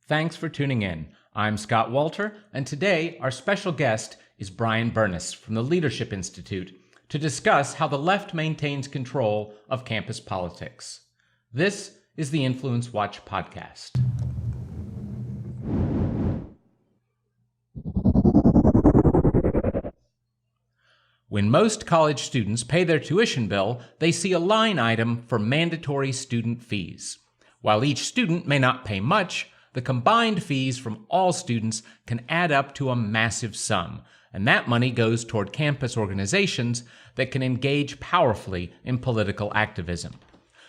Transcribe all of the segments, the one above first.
Thanks for tuning in. I'm Scott Walter, and today our special guest is Bryan Bernys from the Leadership Institute to discuss how the left maintains control of campus politics. This is the InfluenceWatch podcast. When most college students pay their tuition bill, they see a line item for mandatory student fees. While each student may not pay much, the combined fees from all students can add up to a massive sum, and that money goes toward campus organizations that can engage powerfully in political activism.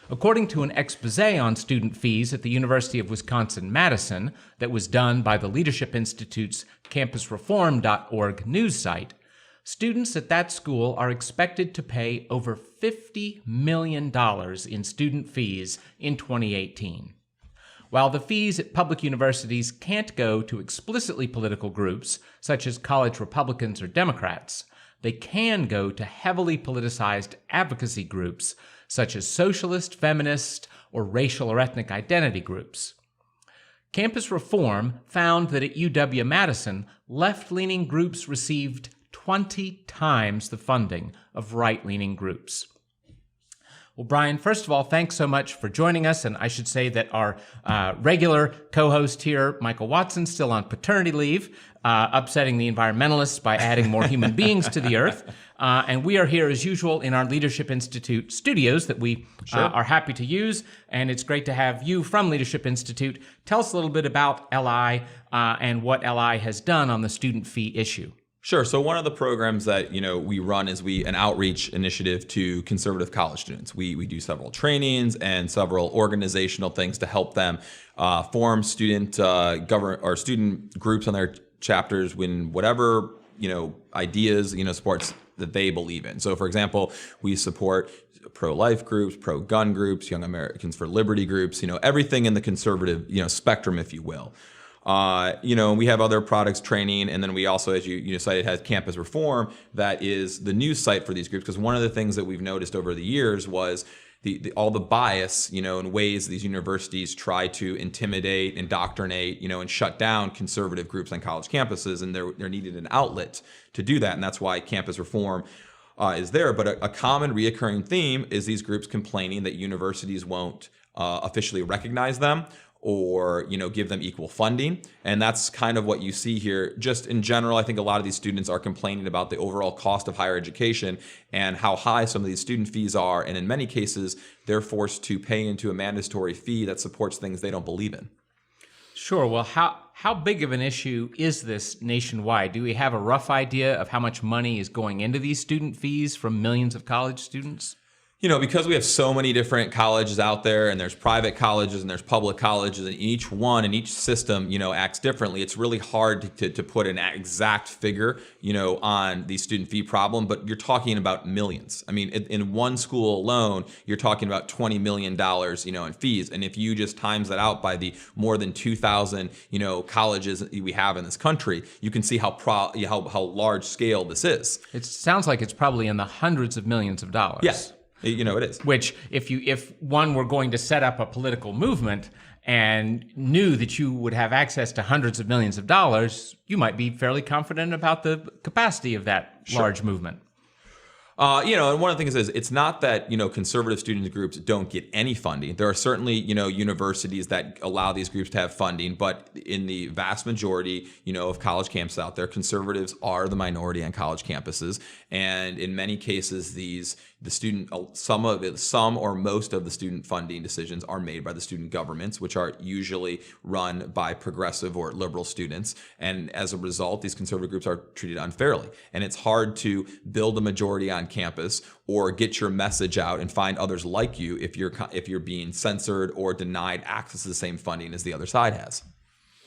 According to an exposé on student fees at the University of Wisconsin-Madison that was done by the Leadership Institute's campusreform.org news site, students at that school are expected to pay over $50 million in student fees in 2018. While the fees at public universities can't go to explicitly political groups, such as college Republicans or Democrats, they can go to heavily politicized advocacy groups, such as socialist, feminist, or racial or ethnic identity groups. Campus Reform found that at UW-Madison, left-leaning groups received 20 times the funding of right-leaning groups. Well, Bryan, first of all, thanks so much for joining us. And I should say that our regular co-host here, Michael Watson, still on paternity leave, upsetting the environmentalists by adding more human beings to the earth. And we are here, as usual, in our Leadership Institute studios that we are happy to use. And it's great to have you from Leadership Institute. Tell us a little bit about LI and what LI has done on the student fee issue. Sure. So one of the programs that we run is an outreach initiative to conservative college students. We do several trainings and several organizational things to help them form student student groups on their chapters when whatever ideas sports that they believe in. So for example, we support pro-life groups, pro-gun groups, Young Americans for Liberty groups, everything in the conservative spectrum, if you will. We have other products training, and then we also, as you cited, has Campus Reform, that is the news site for these groups. Because one of the things that we've noticed over the years was all the bias, in ways these universities try to intimidate, indoctrinate, and shut down conservative groups on college campuses, and there needed an outlet to do that, and that's why Campus Reform is there. But a common reoccurring theme is these groups complaining that universities won't officially recognize them, or give them equal funding. And that's kind of what you see here. Just in general, I think a lot of these students are complaining about the overall cost of higher education and how high some of these student fees are. And in many cases, they're forced to pay into a mandatory fee that supports things they don't believe in. Sure. Well, how big of an issue is this nationwide? Do we have a rough idea of how much money is going into these student fees from millions of college students? Because we have so many different colleges out there, and there's private colleges and there's public colleges, and each one and each system, acts differently. It's really hard to put an exact figure, on the student fee problem, but you're talking about millions. I mean, in one school alone, you're talking about $20 million, in fees. And if you just times that out by the more than 2,000, colleges we have in this country, you can see how large scale this is. It sounds like it's probably in the hundreds of millions of dollars. Yes. It is. Which, if one were going to set up a political movement and knew that you would have access to hundreds of millions of dollars, you might be fairly confident about the capacity of that large movement. And one of the things is, it's not that, conservative student groups don't get any funding. There are certainly, universities that allow these groups to have funding, but in the vast majority, of college campuses out there, conservatives are the minority on college campuses. And in many cases, some or most of the student funding decisions are made by the student governments, which are usually run by progressive or liberal students. And as a result, these conservative groups are treated unfairly. And it's hard to build a majority on campus or get your message out and find others like you if you're being censored or denied access to the same funding as the other side has.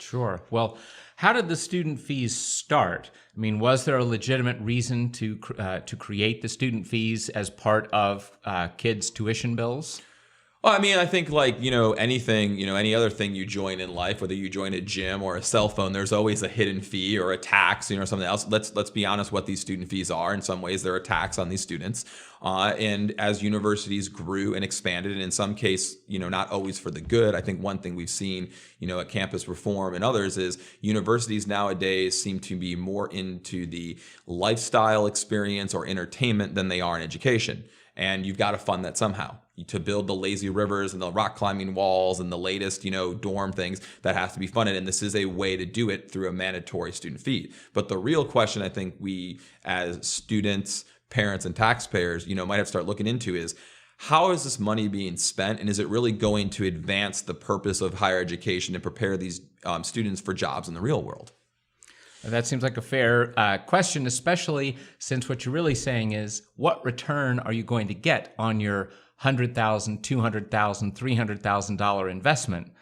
Sure. Well, how did the student fees start? I mean, was there a legitimate reason to create the student fees as part of kids' tuition bills? Well, I mean, I think like, anything, any other thing you join in life, whether you join a gym or a cell phone, there's always a hidden fee or a tax, or something else. Let's be honest what these student fees are. In some ways, they're a tax on these students. And as universities grew and expanded, and in some case, not always for the good, I think one thing we've seen, at campus reform and others is universities nowadays seem to be more into the lifestyle experience or entertainment than they are in education. And you've got to fund that somehow. To build the lazy rivers and the rock climbing walls and the latest, dorm things, that has to be funded. And this is a way to do it through a mandatory student fee. But the real question I think we as students, parents, and taxpayers, might have to start looking into is, how is this money being spent? And is it really going to advance the purpose of higher education and prepare these students for jobs in the real world? That seems like a fair question, especially since what you're really saying is, what return are you going to get on your $100,000, $200,000, $300,000 investment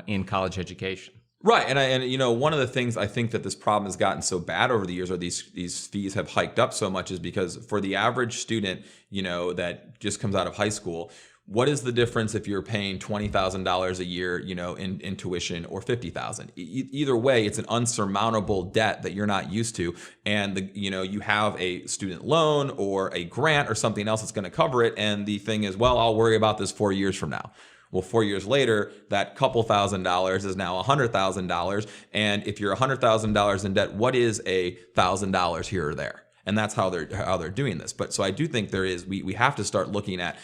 in college education? Right, and one of the things I think that this problem has gotten so bad over the years, or these fees have hiked up so much, is because for the average student, that just comes out of high school, what is the difference if you're paying $20,000 a year, in tuition, or $50,000? Either way, it's an unsurmountable debt that you're not used to, and you have a student loan or a grant or something else that's going to cover it. And the thing is, well, I'll worry about this 4 years from now. Well, 4 years later, that couple $1,000s is now $100,000, and if you're $100,000 in debt, what is $1,000 here or there? And that's how they're doing this. But so I do think we have to start looking at,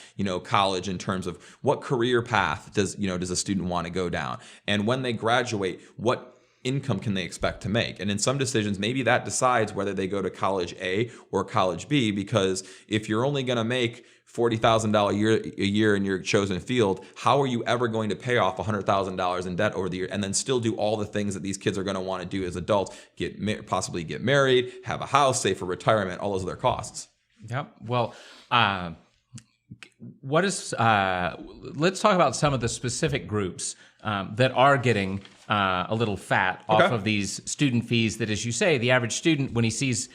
college in terms of what career path does a student want to go down? And when they graduate, what income can they expect to make? And in some decisions, maybe that decides whether they go to college A or college B, because if you're only going to make $40,000 a year in your chosen field, how are you ever going to pay off $100,000 in debt over the year and then still do all the things that these kids are going to want to do as adults, possibly get married, have a house, save for retirement, all those other costs? Yep. Well, let's talk about some of the specific groups that are getting a little fat off of these student fees that, as you say, the average student, when he sees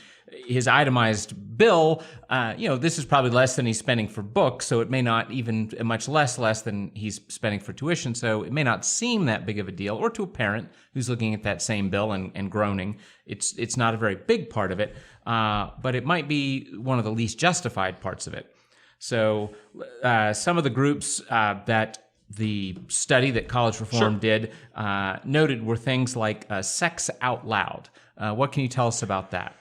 his itemized bill, this is probably less than he's spending for books, so it may not even much less than he's spending for tuition, so it may not seem that big of a deal. Or to a parent who's looking at that same bill and groaning, it's not a very big part of it, but it might be one of the least justified parts of it. So some of the groups that the study that College Reform did noted were things like sex out loud. What can you tell us about that?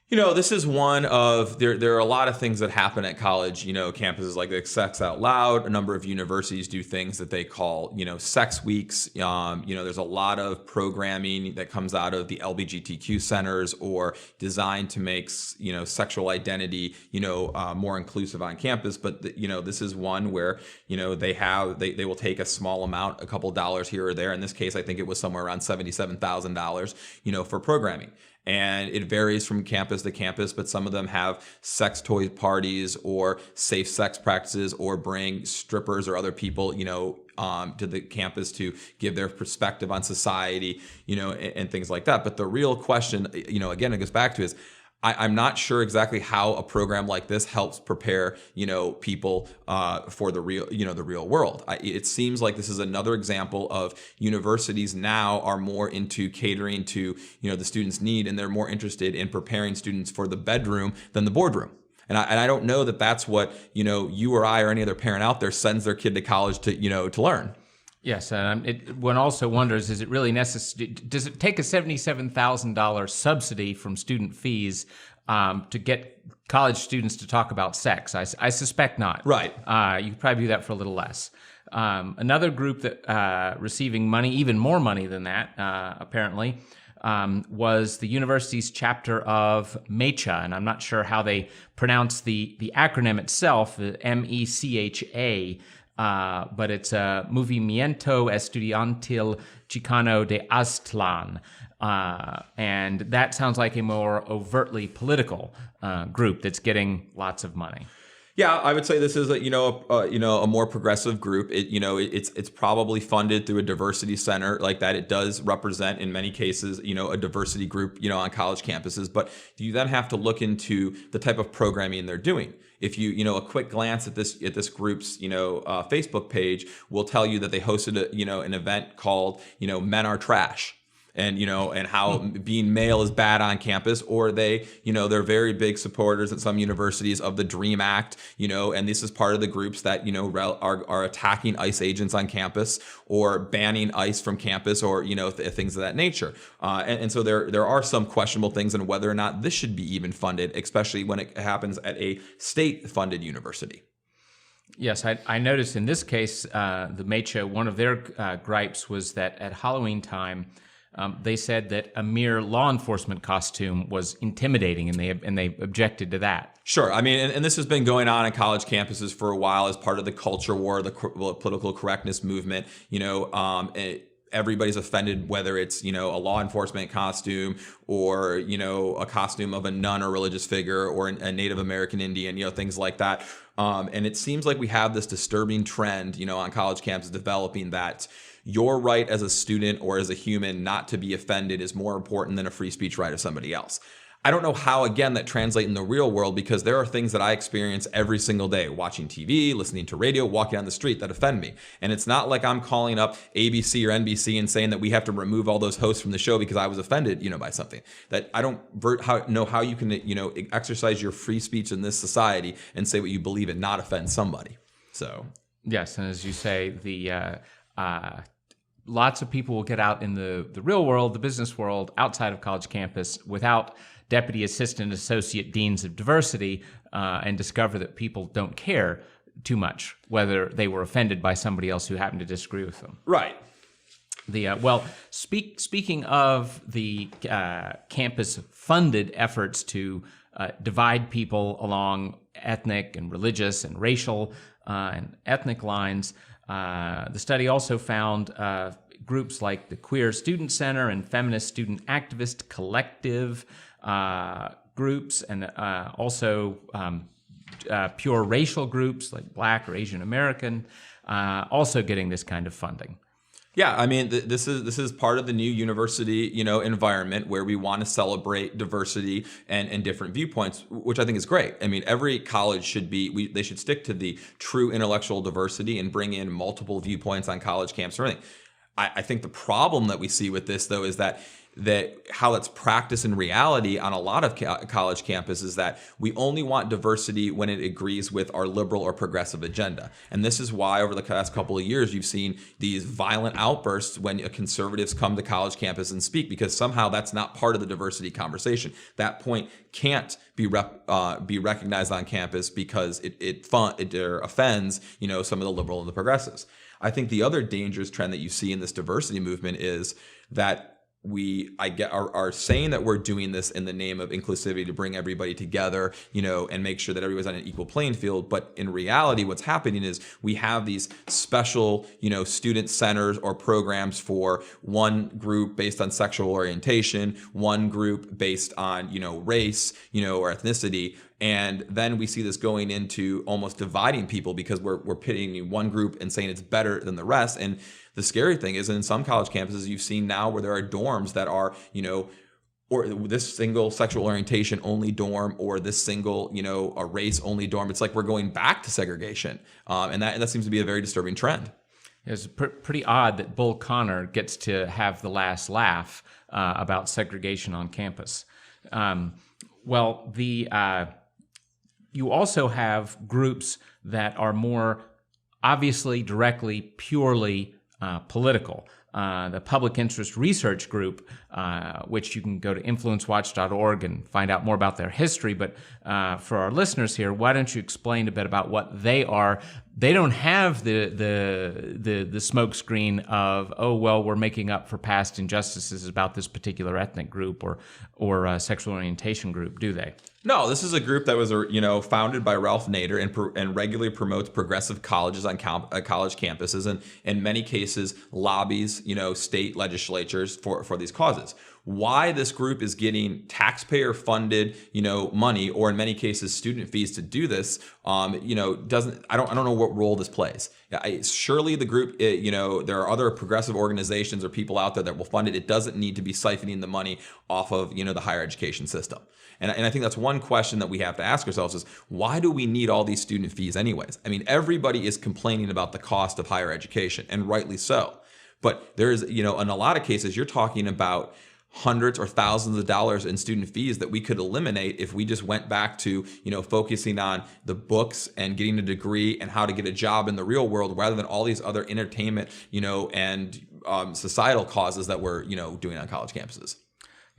This is one of, there are a lot of things that happen at college, campuses like Sex Out Loud. A number of universities do things that they call, sex weeks. There's a lot of programming that comes out of the LGBTQ centers or designed to make, sexual identity, more inclusive on campus. But, this is one where, they will take a small amount, a couple dollars here or there. In this case, I think it was somewhere around $77,000, for programming. And it varies from campus to campus, but some of them have sex toy parties or safe sex practices or bring strippers or other people, to the campus to give their perspective on society, and things like that. But the real question, again, it goes back to is, I'm not sure exactly how a program like this helps prepare, people for the real world. It seems like this is another example of universities now are more into catering to, the students' need, and they're more interested in preparing students for the bedroom than the boardroom. And I don't know that that's what, you or I or any other parent out there sends their kid to college to learn. Yes, one also wonders, is it really necessary? Does it take a $77,000 subsidy from student fees to get college students to talk about sex? I suspect not. Right. You could probably do that for a little less. Another group that receiving money, even more money than that, apparently, was the university's chapter of MECHA, and I'm not sure how they pronounce the acronym itself, MECHA. But it's Movimiento Estudiantil Chicano de Aztlán. And that sounds like a more overtly political group that's getting lots of money. Yeah, I would say this is a more progressive group. It's probably funded through a diversity center like that. It does represent in many cases, a diversity group, on college campuses. But you then have to look into the type of programming they're doing. If a quick glance at this group's, Facebook page will tell you that they hosted an event called, Men Are Trash. And how being male is bad on campus, or they're very big supporters at some universities of the DREAM Act, and this is part of the groups that, are attacking ICE agents on campus or banning ICE from campus, or, things of that nature. And so there are some questionable things in whether or not this should be even funded, especially when it happens at a state-funded university. Yes, I noticed in this case, the Mecho, one of their gripes was that at Halloween time, they said that a mere law enforcement costume was intimidating, and they objected to that. Sure. I mean, and this has been going on college campuses for a while as part of the culture war, the political correctness movement. Everybody's offended, whether it's, a law enforcement costume, or, a costume of a nun or religious figure, or a Native American Indian, things like that. And it seems like we have this disturbing trend, on college campuses developing, that your right as a student or as a human not to be offended is more important than a free speech right of somebody else. I don't know how, again, that translates in the real world, because there are things that I experience every single day, watching TV, listening to radio, walking on the street, that offend me. And it's not like I'm calling up ABC or NBC and saying that we have to remove all those hosts from the show because I was offended, by something. That I don't know how you can, exercise your free speech in this society and say what you believe and not offend somebody. So yes, and as you say, lots of people will get out in the real world, the business world, outside of college campus, without deputy assistant associate deans of diversity, and discover that people don't care too much whether they were offended by somebody else who happened to disagree with them. Right. Speaking of the campus-funded efforts to divide people along ethnic and religious and racial and ethnic lines, the study also found groups like the Queer Student Center and Feminist Student Activist Collective groups, and also pure racial groups like Black or Asian American, also getting this kind of funding. Yeah, I mean, this is part of the new university, environment where we want to celebrate diversity and different viewpoints, which I think is great. I mean, every college they should stick to the true intellectual diversity and bring in multiple viewpoints on college camps or anything. I think the problem that we see with this, though, is that how it's practiced in reality on a lot of college campuses is that we only want diversity when it agrees with our liberal or progressive agenda. And this is why over the past couple of years, you've seen these violent outbursts when conservatives come to college campus and speak, because somehow that's not part of the diversity conversation. That point can't be recognized on campus because it offends, some of the liberal and the progressives. I think the other dangerous trend that you see in this diversity movement is that are saying that we're doing this in the name of inclusivity to bring everybody together, and make sure that everybody's on an equal playing field. But in reality, what's happening is we have these special, student centers or programs for one group based on sexual orientation, one group based on, race, or ethnicity. And then we see this going into almost dividing people because we're pitting one group and saying it's better than the rest. And the scary thing is, in some college campuses, you've seen now where there are dorms that are, or this single sexual orientation only dorm, or this single, a race only dorm. It's like we're going back to segregation. And that seems to be a very disturbing trend. It's pretty odd that Bull Connor gets to have the last laugh about segregation on campus. You also have groups that are more obviously, directly, purely political. The Public Interest Research Group, which you can go to InfluenceWatch.org and find out more about their history. But for our listeners here, why don't you explain a bit about what they are? They don't have the smokescreen of, oh, well, we're making up for past injustices about this particular ethnic group or sexual orientation group, do they? No, this is a group that was, founded by Ralph Nader and regularly promotes progressive colleges on college campuses, and in many cases lobbies, state legislatures for these causes. why this group is getting taxpayer funded, money, or in many cases student fees to do this, I don't know what role this plays. Surely the group, there are other progressive organizations or people out there that will fund it. It doesn't need to be siphoning the money off of, the higher education system. And I think that's one question that we have to ask ourselves is, why do we need all these student fees anyways? I mean, everybody is complaining about the cost of higher education, and rightly so. But there's, in a lot of cases, you're talking about hundreds or thousands of dollars in student fees that we could eliminate if we just went back to, focusing on the books and getting a degree and how to get a job in the real world, rather than all these other entertainment, and societal causes that we're, doing on college campuses.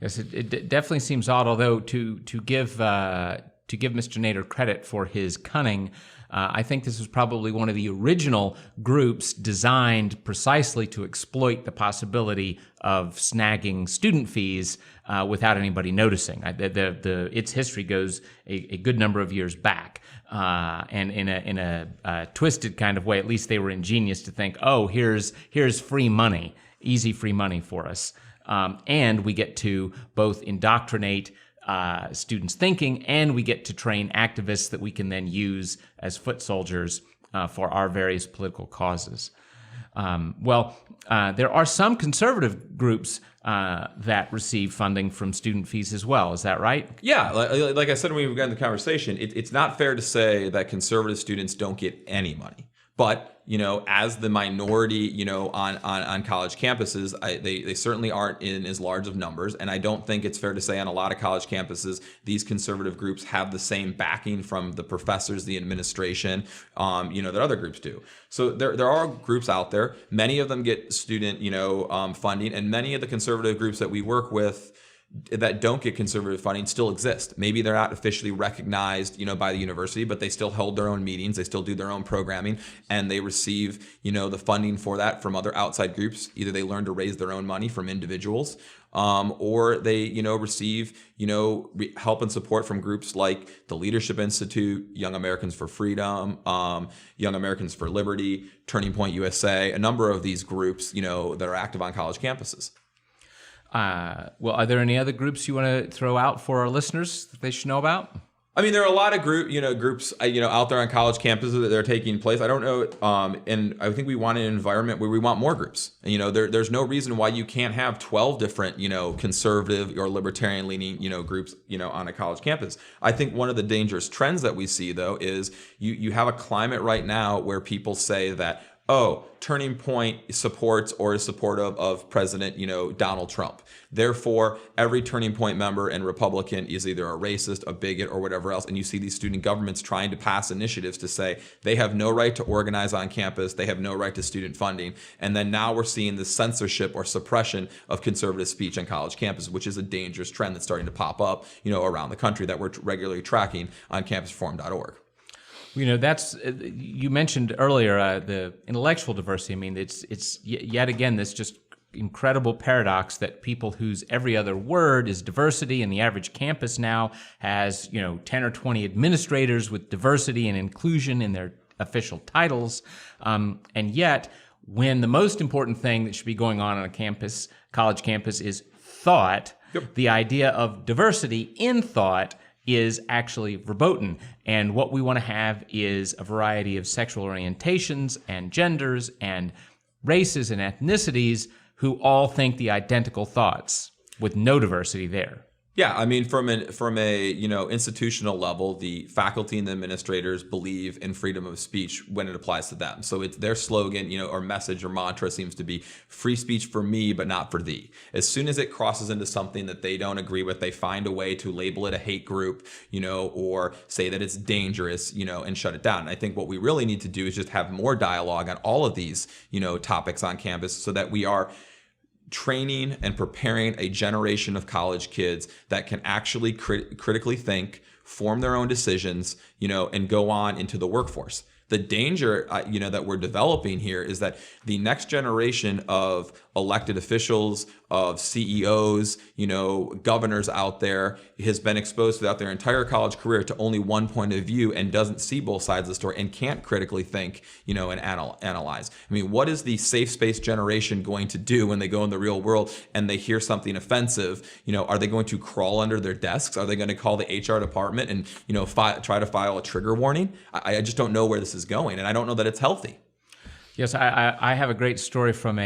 Yes, it definitely seems odd. Although to give Mr. Nader credit for his cunning, I think this was probably one of the original groups designed precisely to exploit the possibility of snagging student fees without anybody noticing. Its history goes a good number of years back, and in a twisted kind of way. At least they were ingenious to think, oh, here's free money, easy free money for us. And we get to both indoctrinate students' thinking, and we get to train activists that we can then use as foot soldiers for our various political causes. There are some conservative groups that receive funding from student fees as well. Is that right? Yeah. Like I said when we began the conversation, it's not fair to say that conservative students don't get any money. But, as the minority, on college campuses, they certainly aren't in as large of numbers. And I don't think it's fair to say on a lot of college campuses, these conservative groups have the same backing from the professors, the administration, that other groups do. So there are groups out there. Many of them get student, funding, and many of the conservative groups that we work with that don't get conservative funding still exist. Maybe they're not officially recognized, by the university, but they still hold their own meetings, they still do their own programming, and they receive, the funding for that from other outside groups. Either they learn to raise their own money from individuals, or they, receive, help and support from groups like the Leadership Institute, Young Americans for Freedom, Young Americans for Liberty, Turning Point USA, a number of these groups, that are active on college campuses. Are there any other groups you want to throw out for our listeners that they should know about? I mean, there are a lot of groups, out there on college campuses that are taking place. I don't know, and I think we want an environment where we want more groups. And, there's no reason why you can't have 12 different, conservative or libertarian-leaning, groups, on a college campus. I think one of the dangerous trends that we see, though, is you have a climate right now where people say that, oh, Turning Point supports or is supportive of President, Donald Trump. Therefore, every Turning Point member and Republican is either a racist, a bigot, or whatever else. And you see these student governments trying to pass initiatives to say they have no right to organize on campus, they have no right to student funding. And then now we're seeing the censorship or suppression of conservative speech on college campuses, which is a dangerous trend that's starting to pop up, around the country that we're regularly tracking on campusreform.org. That's you mentioned earlier the intellectual diversity. I mean, it's yet again this just incredible paradox that people whose every other word is diversity, and the average campus now has 10 or 20 administrators with diversity and inclusion in their official titles, and yet when the most important thing that should be going on a campus, college campus, is thought, the idea of diversity in thought is actually verboten. And what we want to have is a variety of sexual orientations and genders and races and ethnicities who all think the identical thoughts with no diversity there. Yeah, I mean, from a institutional level, the faculty and the administrators believe in freedom of speech when it applies to them. So it's their slogan, or message or mantra seems to be free speech for me, but not for thee. As soon as it crosses into something that they don't agree with, they find a way to label it a hate group, or say that it's dangerous, and shut it down. And I think what we really need to do is just have more dialogue on all of these, topics on campus so that we are training and preparing a generation of college kids that can actually critically think, form their own decisions, and go on into the workforce. The danger, that we're developing here is that the next generation of elected officials, of CEOs, governors out there, has been exposed throughout their entire college career to only one point of view and doesn't see both sides of the story and can't critically think, and analyze. I mean, what is the safe space generation going to do when they go in the real world and they hear something offensive? Are they going to crawl under their desks? Are they going to call the HR department and, try to file a trigger warning? I just don't know where this is going, and I don't know that it's healthy. Yes, I have a great story from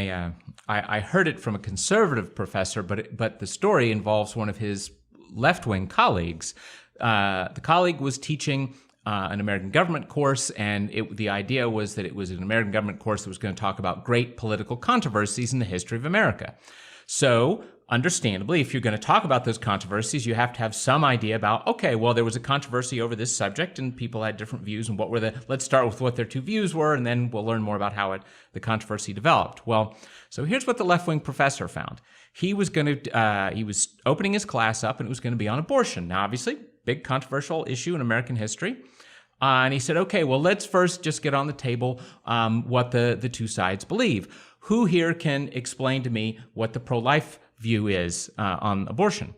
I heard it from a conservative professor, but the story involves one of his left-wing colleagues. The colleague was teaching an American government course, and the idea was that it was an American government course that was going to talk about great political controversies in the history of America. So, understandably, if you're going to talk about those controversies, you have to have some idea about, okay, well, there was a controversy over this subject and people had different views, and let's start with what their two views were, and then we'll learn more about how the controversy developed. Well, so here's what the left-wing professor found. He was opening his class up, and it was going to be on abortion. Now, obviously, big controversial issue in American history. And he said, okay, well, let's first just get on the table what the two sides believe. Who here can explain to me what the pro-life view is on abortion?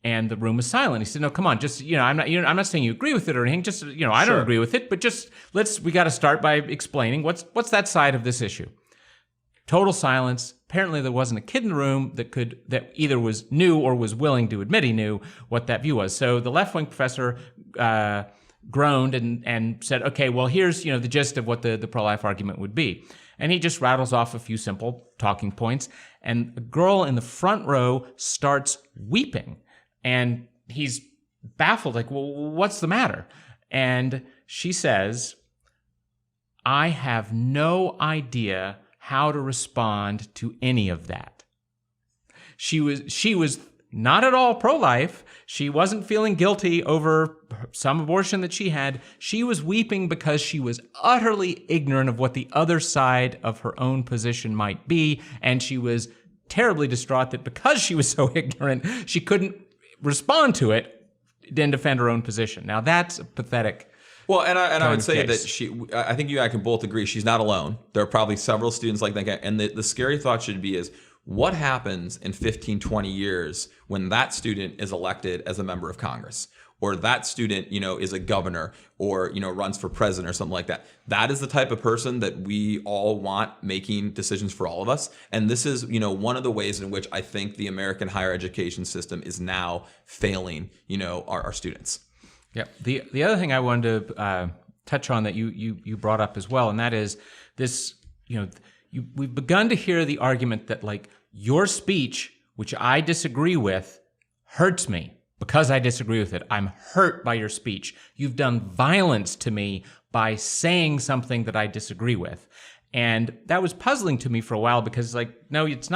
And the room was silent. He said, no, come on, just, I'm not saying you agree with it or anything, just, I don't agree with it, but just we got to start by explaining what's that side of this issue. Total silence. Apparently there wasn't a kid in the room that either knew or was willing to admit he knew what that view was. So the left-wing professor groaned and said, okay, well, here's, the gist of what the pro-life argument would be. And he just rattles off a few simple talking points. And a girl in the front row starts weeping. And he's baffled, like, well, what's the matter? And she says, I have no idea how to respond to any of that. She was not at all pro-life. She wasn't feeling guilty over some abortion that she had. She was weeping because she was utterly ignorant of what the other side of her own position might be, and she was terribly distraught that because she was so ignorant, she couldn't respond to it and defend her own position. Now, that's a pathetic. Well, and I would say that I think you and I can both agree she's not alone. There are probably several students like that. And the scary thought should be is, what happens in 15, 20 years when that student is elected as a member of Congress, or that student, is a governor, or, runs for president or something like that? That is the type of person that we all want making decisions for all of us. And this is, one of the ways in which I think the American higher education system is now failing, our students. Yeah. The other thing I wanted to touch on that you brought up as well, and that is this, we've begun to hear the argument that, like, your speech, which I disagree with, hurts me because I disagree with it. I'm hurt by your speech. You've done violence to me by saying something that I disagree with. And that was puzzling to me for a while because, like, no, it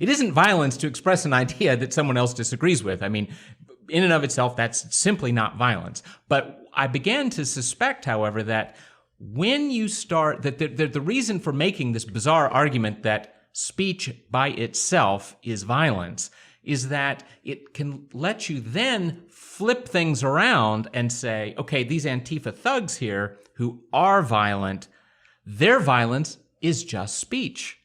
isn't violence to express an idea that someone else disagrees with. I mean, in and of itself, that's simply not violence. But I began to suspect, however, that when you start, that the reason for making this bizarre argument that speech by itself is violence is that it can let you then flip things around and say, okay, these Antifa thugs here who are violent, their violence is just speech.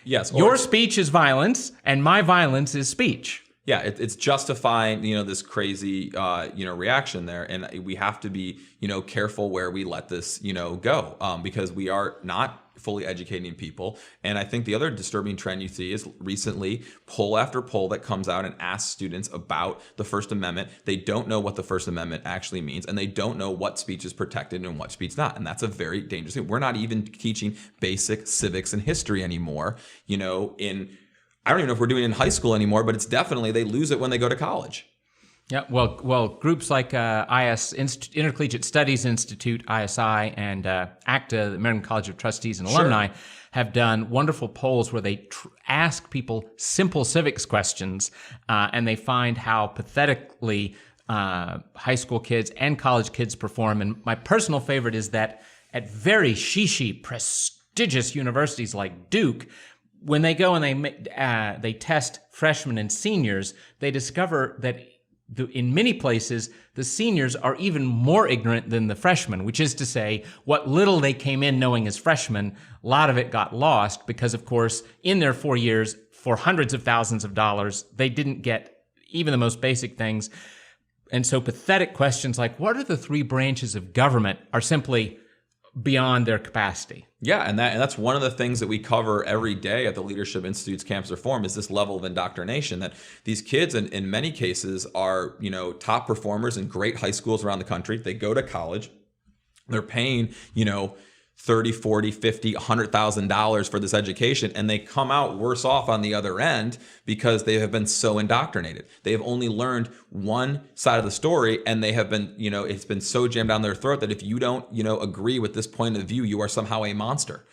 Yes. Your speech is violence, and my violence is speech. Yeah, it's justifying, this crazy, reaction there. And we have to be, careful where we let this, go, because we are not fully educating people. And I think the other disturbing trend you see is recently poll after poll that comes out and asks students about the First Amendment. They don't know what the First Amendment actually means, and they don't know what speech is protected and what speech not. And that's a very dangerous thing. We're not even teaching basic civics and history anymore, I don't even know if we're doing it in high school anymore, but it's definitely, they lose it when they go to college. Yeah, well, groups like Intercollegiate Studies Institute, ISI, and ACTA, the American College of Trustees and Alumni, have done wonderful polls where they ask people simple civics questions, and they find how pathetically high school kids and college kids perform. And my personal favorite is that at very prestigious universities like Duke, when they go and they test freshmen and seniors, they discover that in many places, the seniors are even more ignorant than the freshmen, which is to say, what little they came in knowing as freshmen, a lot of it got lost because, of course, in their 4 years, for hundreds of thousands of dollars. They didn't get even the most basic things. And so pathetic questions like, what are the three branches of government, are simply beyond their capacity. Yeah, and that's one of the things that we cover every day at the Leadership Institute's Campus Reform is this level of indoctrination that these kids in many cases are, top performers in great high schools around the country. They go to college, they're paying, $30, $40, $50, $100,000 for this education, and they come out worse off on the other end because they have been so indoctrinated. They have only learned one side of the story, and they have been, it's been so jammed down their throat that if you don't, agree with this point of view, you are somehow a monster.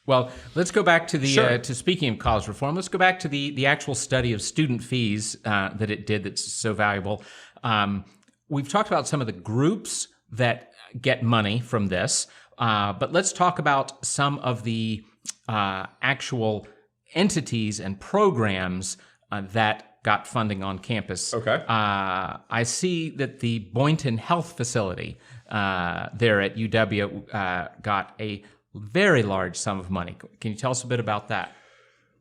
Well, let's go back to the Sure. to speaking of college reform. Let's go back to the actual study of student fees that it did. That's so valuable. We've talked about some of the groups that get money from this. But let's talk about some of the actual entities and programs that got funding on campus. Okay. I see that the Boynton Health Facility there at UW got a very large sum of money. Can you tell us a bit about that?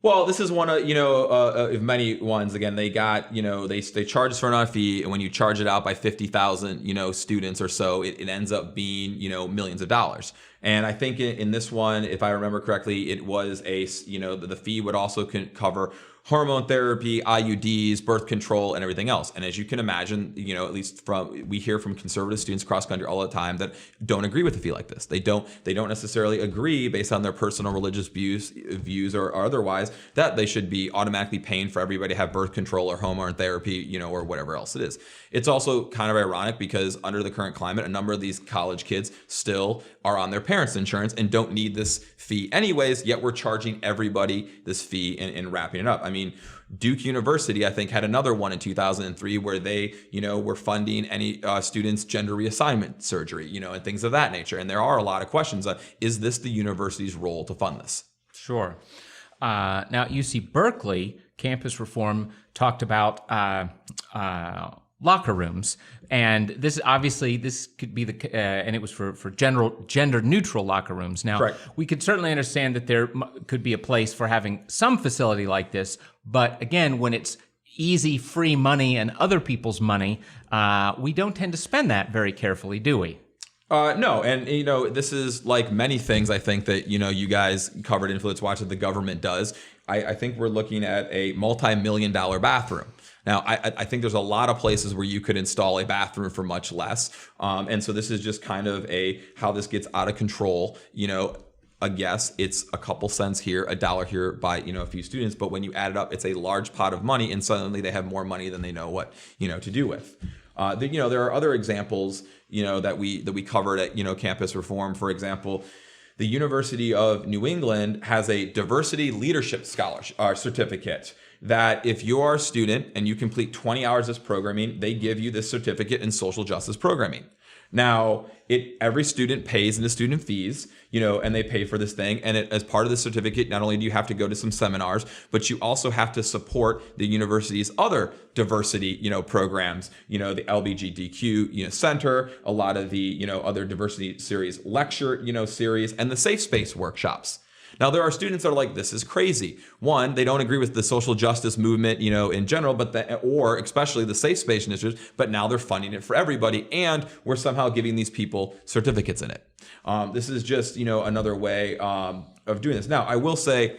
Well, this is one of many ones. Again, they got they charge us for an fee, and when you charge it out by 50,000 students or so, it ends up being millions of dollars. And I think in this one, if I remember correctly, it was the fee would also cover hormone therapy, IUDs, birth control, and everything else. And as you can imagine, at least we hear from conservative students across country all the time that don't agree with a fee like this. They don't necessarily agree based on their personal religious views or otherwise that they should be automatically paying for everybody to have birth control or hormone therapy, or whatever else it is. It's also kind of ironic because under the current climate, a number of these college kids still are on their parents' insurance and don't need this fee anyways, yet we're charging everybody this fee and wrapping it up. I mean, Duke University, I think, had another one in 2003 where they, were funding any students' gender reassignment surgery, and things of that nature. And there are a lot of questions. Is this the university's role to fund this? Sure. Now, at UC Berkeley, campus reform talked about locker rooms, and this could be and it was for gender neutral locker rooms. Now, Correct. We could certainly understand that there could be a place for having some facility like this, but again, when it's easy, free money and other people's money, we don't tend to spend that very carefully, do we? No, and this is like many things I think that you guys covered InfluenceWatch that the government does. I think we're looking at a multi-million-dollar bathroom. Now, I think there's a lot of places where you could install a bathroom for much less. And so this is just kind of how this gets out of control. I guess it's a couple cents here, $1 here by, a few students. But when you add it up, it's a large pot of money. And suddenly they have more money than they know what, to do with. There are other examples, that we covered at, campus reform. For example, the University of New England has a diversity leadership scholarship certificate that if you are a student and you complete 20 hours of programming, they give you this certificate in social justice programming. Now, every student pays into student fees, and they pay for this thing. And as part of the certificate, not only do you have to go to some seminars, but you also have to support the university's other diversity, programs, the LGBTQ, center, a lot of the, other diversity series lecture, series, and the safe space workshops. Now, there are students that are like, this is crazy. One, they don't agree with the social justice movement, in general, or especially the safe space initiatives, but now they're funding it for everybody, and we're somehow giving these people certificates in it. This is just, another way of doing this. Now, I will say,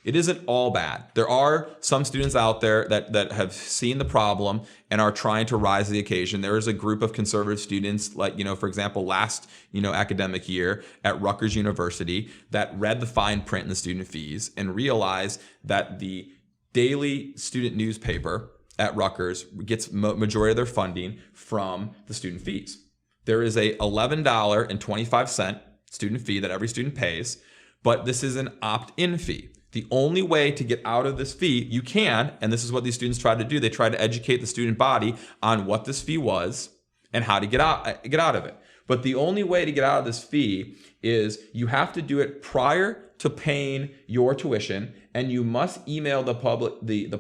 it isn't all bad. There are some students out there that have seen the problem and are trying to rise to the occasion. There is a group of conservative students, like, for example, last, academic year at Rutgers University that read the fine print in the student fees and realized that the daily student newspaper at Rutgers gets majority of their funding from the student fees. There is a $11.25 student fee that every student pays, but this is an opt-in fee. The only way to get out of this fee, you can, and this is what these students try to do, they try to educate the student body on what this fee was and how to get out of it. But the only way to get out of this fee is you have to do it prior to paying your tuition, and you must email the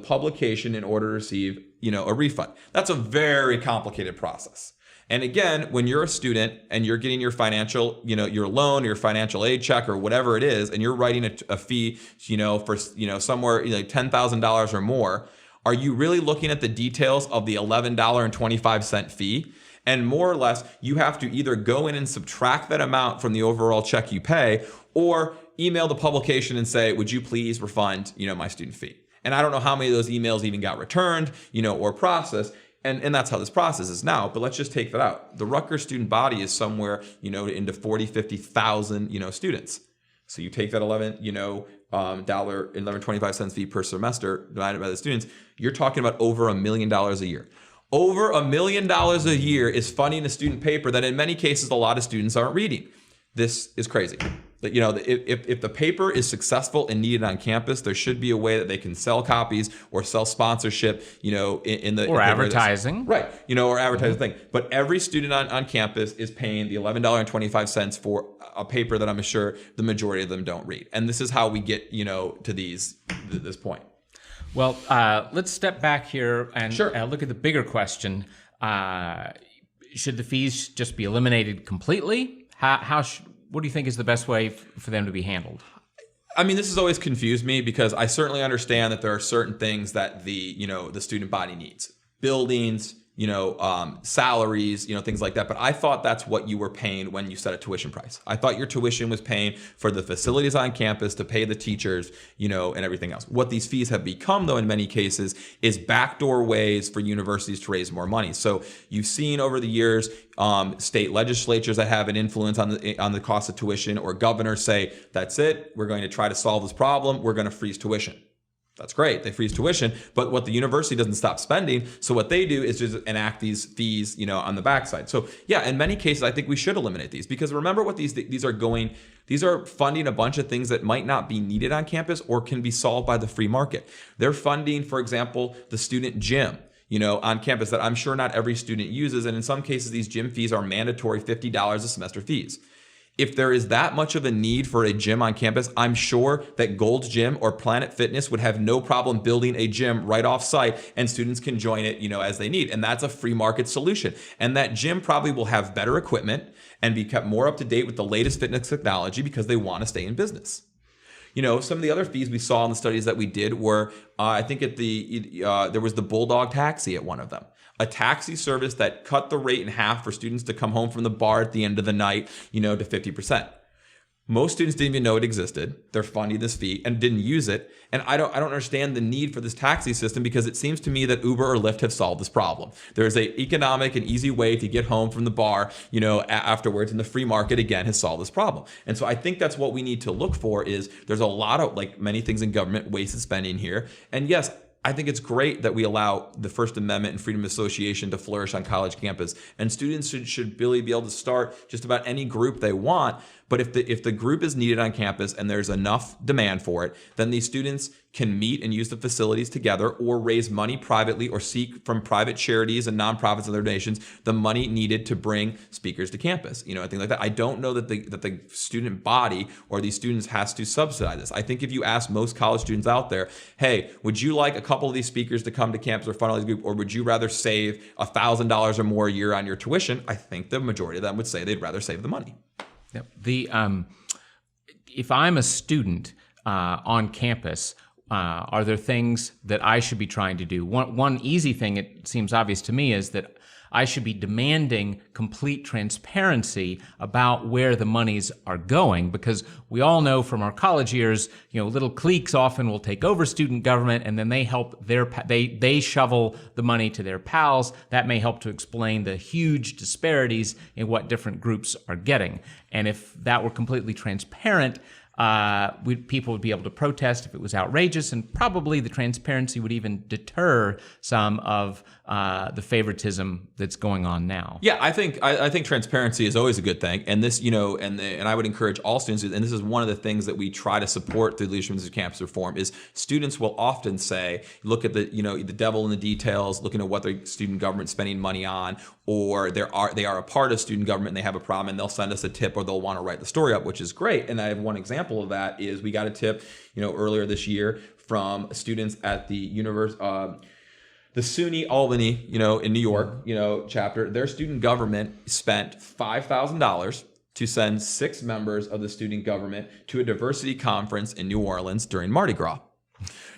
publication in order to receive, a refund. That's a very complicated process. And again, when you're a student and you're getting your financial, your loan, your financial aid check or whatever it is, and you're writing a fee, for, somewhere like $10,000 or more, are you really looking at the details of the $11.25 fee? And more or less, you have to either go in and subtract that amount from the overall check you pay, or email the publication and say, would you please refund, my student fee? And I don't know how many of those emails even got returned, or processed. And that's how this process is now. But let's just take that out. The Rutgers student body is somewhere, into 40, 50,000, students. So you take that $11.25 fee per semester divided by the students, you're talking about over $1 million a year. Over $1 million a year is funding a student paper that in many cases, a lot of students aren't reading. This is crazy. If the paper is successful and needed on campus, there should be a way that they can sell copies or sell sponsorship, or advertising. Right. Or advertising thing. But every student on campus is paying the $11.25 for a paper that I'm sure the majority of them don't read. And this is how we get, to this point. Well, let's step back here and Sure. Look at the bigger question. Should the fees just be eliminated completely? What do you think is the best way for them to be handled? I mean, this has always confused me because I certainly understand that there are certain things that the student body needs. Buildings, salaries, things like that. But I thought that's what you were paying when you set a tuition price. I thought your tuition was paying for the facilities on campus to pay the teachers, and everything else. What these fees have become, though, in many cases, is backdoor ways for universities to raise more money. So you've seen over the years, state legislatures that have an influence on the cost of tuition, or governors say, that's it, we're going to try to solve this problem, we're going to freeze tuition. That's great. They freeze tuition, but what the university doesn't stop spending. So what they do is just enact these fees, on the backside. So yeah, in many cases, I think we should eliminate these because remember what these are going. These are funding a bunch of things that might not be needed on campus or can be solved by the free market. They're funding, for example, the student gym, on campus that I'm sure not every student uses. And in some cases, these gym fees are mandatory $50 a semester fees. If there is that much of a need for a gym on campus, I'm sure that Gold's Gym or Planet Fitness would have no problem building a gym right off site and students can join it, as they need. And that's a free market solution. And that gym probably will have better equipment and be kept more up to date with the latest fitness technology because they want to stay in business. Some of the other fees we saw in the studies that we did were, I think there was the Bulldog taxi at one of them. A taxi service that cut the rate in half for students to come home from the bar at the end of the night, to 50%. Most students didn't even know it existed. They're funding this fee and didn't use it. And I don't understand the need for this taxi system because it seems to me that Uber or Lyft have solved this problem. There's an economic and easy way to get home from the bar, afterwards, and the free market again has solved this problem. And so I think that's what we need to look for is there's a lot of, like many things in government, wasted spending here. And yes, I think it's great that we allow the First Amendment and freedom of association to flourish on college campus. And students should really be able to start just about any group they want. But if the group is needed on campus and there's enough demand for it, then these students can meet and use the facilities together or raise money privately or seek from private charities and nonprofits and their donations the money needed to bring speakers to campus, and things like that. I don't know that the student body or these students has to subsidize this. I think if you ask most college students out there, hey, would you like a couple of these speakers to come to campus or fund all these groups, or would you rather save $1,000 or more a year on your tuition? I think the majority of them would say they'd rather save the money. Yep. If I'm a student on campus, are there things that I should be trying to do? One easy thing, it seems obvious to me, is that I should be demanding complete transparency about where the monies are going, because we all know from our college years, little cliques often will take over student government, and then they help they shovel the money to their pals. That may help to explain the huge disparities in what different groups are getting. And if that were completely transparent, people would be able to protest if it was outrageous, and probably the transparency would even deter some of the favoritism that's going on now. Yeah, I think transparency is always a good thing, and this, and I would encourage all students, and this is one of the things that we try to support through Leadership of Campus Reform, is students will often say, look at the devil in the details, looking at what their student government's spending money on, or they are a part of student government and they have a problem, and they'll send us a tip or they'll want to write the story up, which is great. And I have one example of that is we got a tip, earlier this year from students at the The SUNY Albany, in New York, chapter, their student government spent $5,000 to send 6 members of the student government to a diversity conference in New Orleans during Mardi Gras.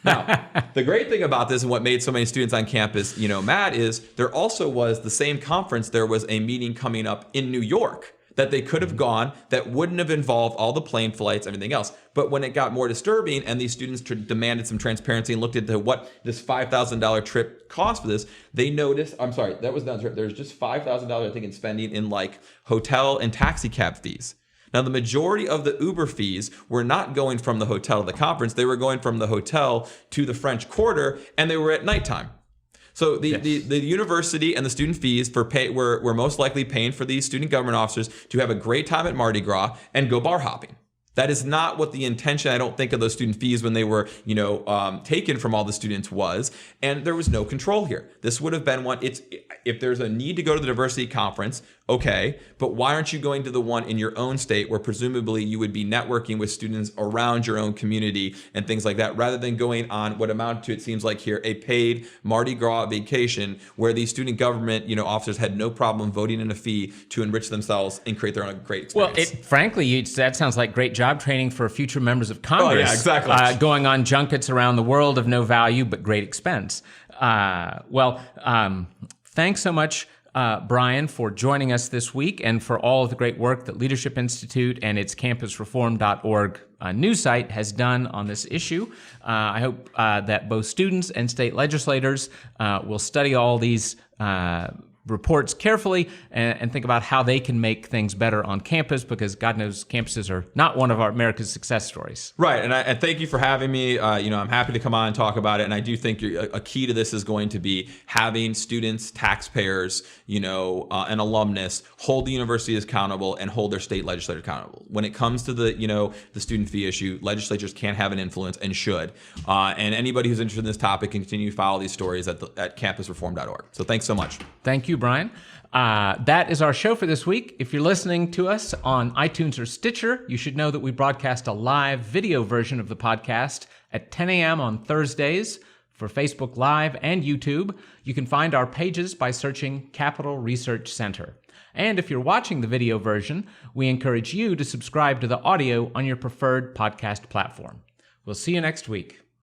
Now, the great thing about this and what made so many students on campus, mad is there also was the same conference. There was a meeting coming up in New York that they could have gone that wouldn't have involved all the plane flights, everything else. But when it got more disturbing and these students demanded some transparency and looked into what this $5,000 trip cost for this, they noticed, that was not, there's just $5,000, I think, in spending in like hotel and taxi cab fees. Now, the majority of the Uber fees were not going from the hotel to the conference. They were going from the hotel to the French Quarter, and they were at nighttime. So the university and the student fees were most likely paying for these student government officers to have a great time at Mardi Gras and go bar hopping. That is not what the intention, I don't think, of those student fees when they were, taken from all the students was. And there was no control here. This would have been one. If there's a need to go to the diversity conference, okay, but why aren't you going to the one in your own state where presumably you would be networking with students around your own community and things like that, rather than going on what amounted to, it seems like here, a paid Mardi Gras vacation where these student government, officers had no problem voting in a fee to enrich themselves and create their own great experience. Well, frankly, that sounds like great job training for future members of Congress. Oh, yeah, exactly. Going on junkets around the world of no value but great expense. Thanks so much, Bryan, for joining us this week and for all of the great work that Leadership Institute and its campusreform.org news site has done on this issue. I hope that both students and state legislators will study all these reports carefully and think about how they can make things better on campus, because God knows campuses are not one of America's success stories. Right, and thank you for having me. I'm happy to come on and talk about it, and I do think a key to this is going to be having students, taxpayers, and alumnus hold the universities accountable and hold their state legislators accountable. When it comes to the student fee issue, legislatures can have an influence and should. And anybody who's interested in this topic can continue to follow these stories at campusreform.org. So thanks so much. Thank you, Bryan. That is our show for this week. If you're listening to us on iTunes or Stitcher, you should know that we broadcast a live video version of the podcast at 10 a.m. on Thursdays for Facebook Live and YouTube. You can find our pages by searching Capital Research Center. And if you're watching the video version, we encourage you to subscribe to the audio on your preferred podcast platform. We'll see you next week.